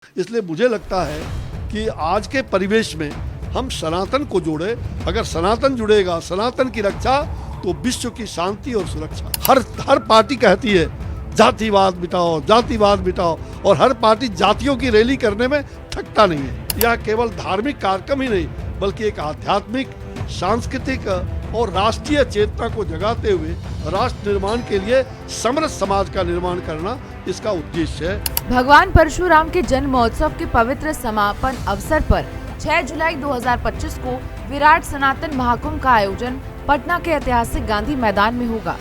इसलिए मुझे लगता है कि आज के परिवेश में हम सनातन को जोड़े। अगर सनातन जुड़ेगा, सनातन की रक्षा, तो विश्व की शांति और सुरक्षा। हर पार्टी कहती है जातिवाद मिटाओ, जातिवाद मिटाओ, और हर पार्टी जातियों की रैली करने में थकता नहीं है। यह केवल धार्मिक कार्यक्रम ही नहीं, बल्कि एक आध्यात्मिक, सांस्कृतिक और राष्ट्रीय चेतना को जगाते हुए राष्ट्र निर्माण के लिए समृद्ध समाज का निर्माण करना इसका उद्देश्य है। भगवान परशुराम के जन्म महोत्सव के पवित्र समापन अवसर पर 6 जुलाई 2025 को विराट सनातन महाकुंभ का आयोजन पटना के ऐतिहासिक गांधी मैदान में होगा।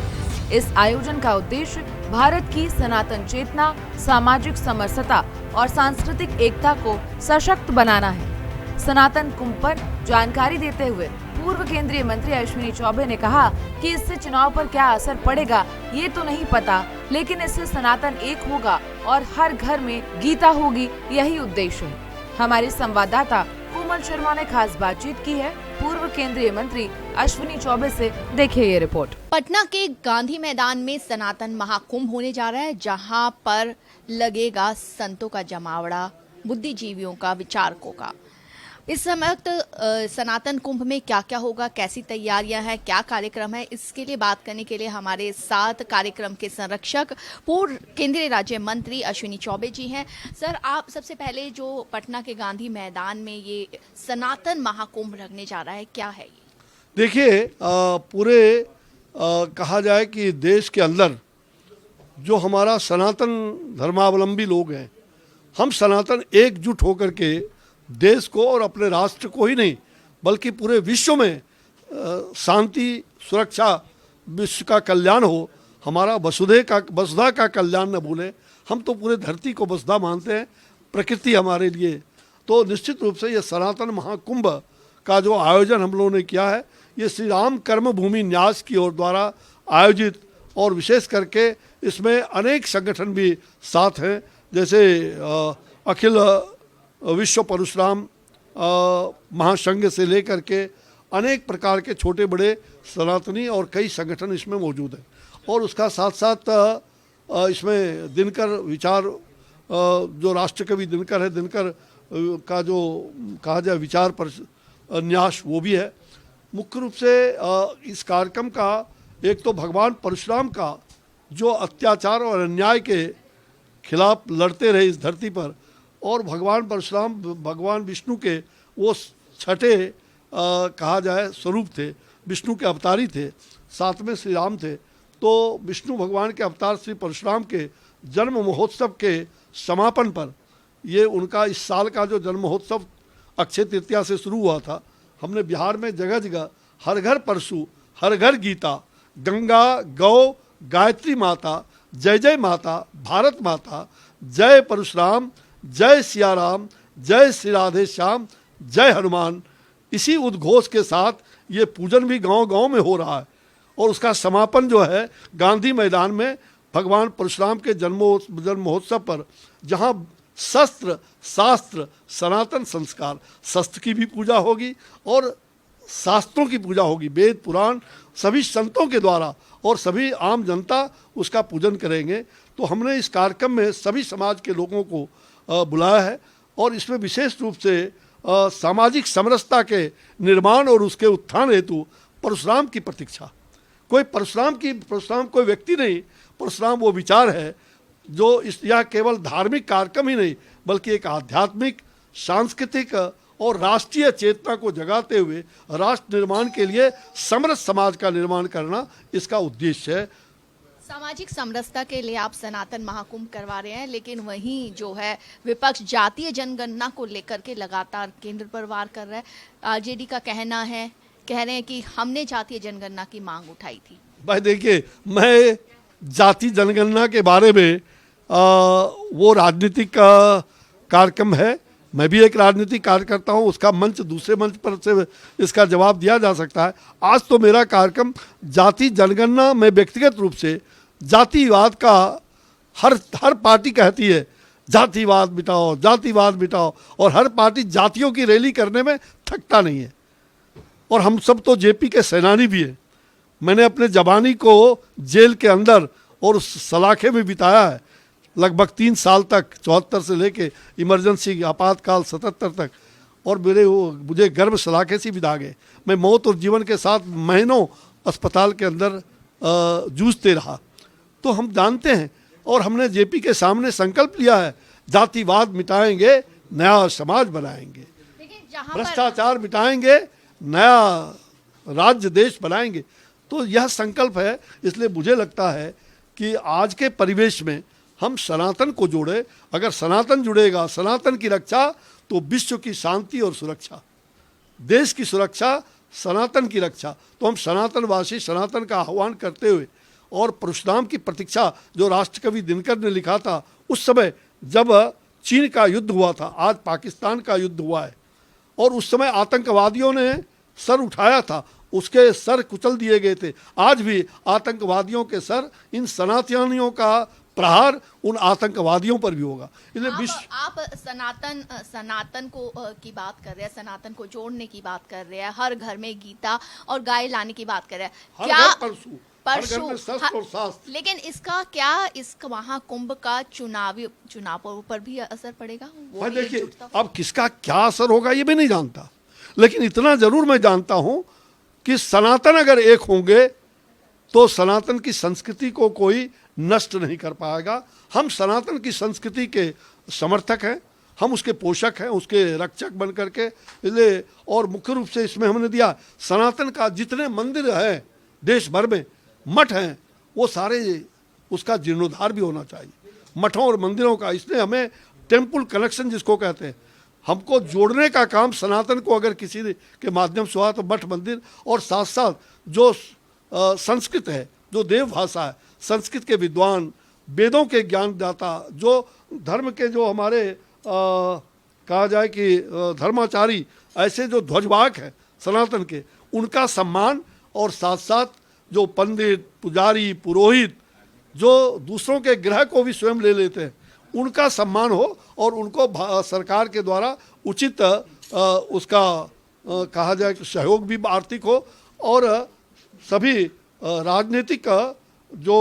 इस आयोजन का उद्देश्य भारत की सनातन चेतना, सामाजिक समरसता और सांस्कृतिक एकता को सशक्त बनाना है। सनातन कुंभ पर जानकारी देते हुए पूर्व केंद्रीय मंत्री अश्विनी चौबे ने कहा कि इससे चुनाव पर क्या असर पड़ेगा ये तो नहीं पता, लेकिन इससे सनातन एक होगा और हर घर में गीता होगी, यही उद्देश्य है। हमारे संवाददाता कोमल शर्मा ने खास बातचीत की है पूर्व केंद्रीय मंत्री अश्विनी चौबे से। देखिए ये रिपोर्ट। पटना के गांधी मैदान में सनातन महाकुंभ होने जा रहा है, जहां पर लगेगा संतों का जमावड़ा, बुद्धिजीवियों का, विचारकों का। इस समय सनातन कुंभ में क्या क्या होगा, कैसी तैयारियां हैं, क्या कार्यक्रम है, इसके लिए बात करने के लिए हमारे साथ कार्यक्रम के संरक्षक पूर्व केंद्रीय राज्य मंत्री अश्विनी चौबे जी हैं। सर, आप सबसे पहले जो पटना के गांधी मैदान में ये सनातन महाकुंभ लगने जा रहा है, क्या है ये? देखिए, पूरे कहा जाए कि देश के अंदर जो हमारा सनातन धर्मावलंबी लोग हैं, हम सनातन एकजुट होकर के देश को और अपने राष्ट्र को ही नहीं बल्कि पूरे विश्व में शांति, सुरक्षा, विश्व का कल्याण हो, हमारा वसुधा का कल्याण न भूलें। हम तो पूरे धरती को वसुधा मानते हैं, प्रकृति हमारे लिए। तो निश्चित रूप से ये सनातन महाकुंभ का जो आयोजन हम लोगों ने किया है, ये श्री राम कर्म भूमि न्यास की ओर द्वारा आयोजित, और विशेष करके इसमें अनेक संगठन भी साथ हैं, जैसे अखिल विश्व परशुराम महासंघ से लेकर के अनेक प्रकार के छोटे बड़े सनातनी और कई संगठन इसमें मौजूद हैं। और उसका साथ साथ इसमें दिनकर विचार, जो राष्ट्रकवि दिनकर है, दिनकर का जो कहा जाए विचार पर न्यास, वो भी है। मुख्य रूप से इस कार्यक्रम का एक तो भगवान परशुराम का जो अत्याचार और अन्याय के खिलाफ लड़ते रहे इस धरती पर, और भगवान परशुराम भगवान विष्णु के वो छठे कहा जाए स्वरूप थे, विष्णु के अवतारी थे, साथ में श्री राम थे। तो विष्णु भगवान के अवतार श्री परशुराम के जन्म महोत्सव के समापन पर, ये उनका इस साल का जो जन्म महोत्सव अक्षय तृतीया से शुरू हुआ था, हमने बिहार में जगह जगह हर घर परशु, हर घर गीता, गंगा गौ गायत्री माता, जय जय माता, भारत माता, जय परशुराम, जय सिया राम, जय श्री राधे श्याम, जय हनुमान, इसी उद्घोष के साथ ये पूजन भी गांव-गांव में हो रहा है। और उसका समापन जो है गांधी मैदान में भगवान परशुराम के जन्म महोत्सव पर, जहां शस्त्र शास्त्र सनातन संस्कार, शस्त्र की भी पूजा होगी और शास्त्रों की पूजा होगी, वेद पुराण सभी संतों के द्वारा, और सभी आम जनता उसका पूजन करेंगे। तो हमने इस कार्यक्रम में सभी समाज के लोगों को बुलाया है, और इसमें विशेष रूप से सामाजिक समरसता के निर्माण और उसके उत्थान हेतु परशुराम की प्रतीक्षा। परशुराम कोई व्यक्ति नहीं, परशुराम वो विचार है जो यह केवल धार्मिक कार्यक्रम ही नहीं, बल्कि एक आध्यात्मिक, सांस्कृतिक और राष्ट्रीय चेतना को जगाते हुए राष्ट्र निर्माण के लिए समृद्ध समाज का निर्माण करना इसका उद्देश्य है। सामाजिक समरसता के लिए आप सनातन महाकुंभ करवा रहे हैं, लेकिन वहीं जो है विपक्ष जातीय जनगणना को लेकर के लगातार केंद्र पर वार कर रहा है। आरजेडी का कह रहे हैं कि हमने जातीय जनगणना की मांग उठाई थी। भाई देखिए, मैं जाति जनगणना के बारे में वो राजनीतिक कार्यक्रम है, मैं भी एक राजनीतिक कार्यकर्ता हूँ, उसका मंच दूसरे मंच पर से इसका जवाब दिया जा सकता है। आज तो मेरा कार्यक्रम जाति जनगणना में व्यक्तिगत रूप से जातिवाद का, हर पार्टी कहती है जातिवाद मिटाओ, जातिवाद मिटाओ, और हर पार्टी जातियों की रैली करने में थकता नहीं है। और हम सब तो जेपी के सेनानी भी हैं। मैंने अपने जवानी को जेल के अंदर और उस सलाखे में बिताया है। लगभग 3 साल तक, 74 से लेके इमरजेंसी आपातकाल 77 तक, और मुझे गर्भ सलाखे से भी दाग है। मैं मौत और जीवन के साथ महीनों अस्पताल के अंदर जूझते रहा। तो हम जानते हैं, और हमने जेपी के सामने संकल्प लिया है, जातिवाद मिटाएंगे, नया समाज बनाएंगे, लेकिन जहां पर भ्रष्टाचार मिटाएंगे, नया राज्य देश बनाएंगे। तो यह संकल्प है। इसलिए मुझे लगता है कि आज के परिवेश में हम सनातन को जोड़े। अगर सनातन जुड़ेगा, सनातन की रक्षा, तो विश्व की शांति और सुरक्षा, देश की सुरक्षा, सनातन की रक्षा। तो हम सनातनवासी सनातन का आह्वान करते हुए, और परशुराम की प्रतीक्षा जो राष्ट्रकवि दिनकर ने लिखा था, उस समय जब चीन का युद्ध हुआ था, आज पाकिस्तान का युद्ध हुआ है, और उस समय आतंकवादियों ने सर उठाया था, उसके सर कुचल दिए गए थे। आज भी आतंकवादियों के सर, इन सनातनियों का प्रहार उन आतंकवादियों पर भी होगा। इसलिए आप सनातन को की बात कर रहे हैं, सनातन को जोड़ने की बात कर रहे हैं, हर घर में गीता और गाय लाने की बात कर रहे हैं। क्या परशु, लेकिन इसका क्या इस महाकुंभ का चुनावों पर भी असर पड़ेगा? वो देखिए, अब किसका क्या असर होगा ये भी नहीं जानता, लेकिन इतना जरूर मैं जानता हूं कि सनातन अगर एक होंगे तो सनातन की संस्कृति को कोई नष्ट नहीं कर पाएगा। हम सनातन की संस्कृति के समर्थक हैं, हम उसके पोषक हैं, उसके रक्षक बन करके। इसलिए, और मुख्य रूप से इसमें हमने दिया, सनातन का जितने मंदिर हैं देश भर में, मठ हैं, वो सारे, उसका जीर्णोद्धार भी होना चाहिए, मठों और मंदिरों का। इसलिए हमें टेम्पल कनेक्शन जिसको कहते हैं, हमको जोड़ने का काम सनातन को अगर किसी के माध्यम से हुआ तो मठ मंदिर, और साथ साथ जो संस्कृत है, जो देव भाषा है, संस्कृत के विद्वान, वेदों के ज्ञानदाता, जो धर्म के जो हमारे कहा जाए कि धर्माचारी, ऐसे जो ध्वजवाहक हैं सनातन के, उनका सम्मान, और साथ साथ जो पंडित, पुजारी, पुरोहित जो दूसरों के ग्रह को भी स्वयं ले लेते हैं, उनका सम्मान हो, और उनको सरकार के द्वारा उचित उसका कहा जाए कि सहयोग भी आर्थिक हो, और सभी राजनीतिक जो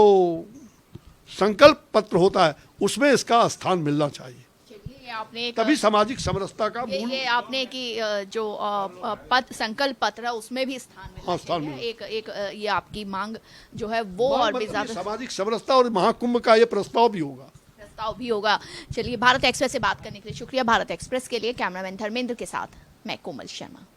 संकल्प पत्र होता है उसमें इसका स्थान मिलना चाहिए। आपने तभी सामाजिक समरसता का मूल, ये आपने कि जो संकल्प पत्र है उसमें भी स्थान मिलना चाहिए। एक ये आपकी मांग जो है वो, और भी ज्यादा सामाजिक समरसता और महाकुंभ का ये प्रस्ताव भी होगा। चलिए, भारत एक्सप्रेस से बात करने के लिए शुक्रिया। भारत एक्सप्रेस के लिए कैमरामैन धर्मेंद्र के साथ मैं कोमल शर्मा।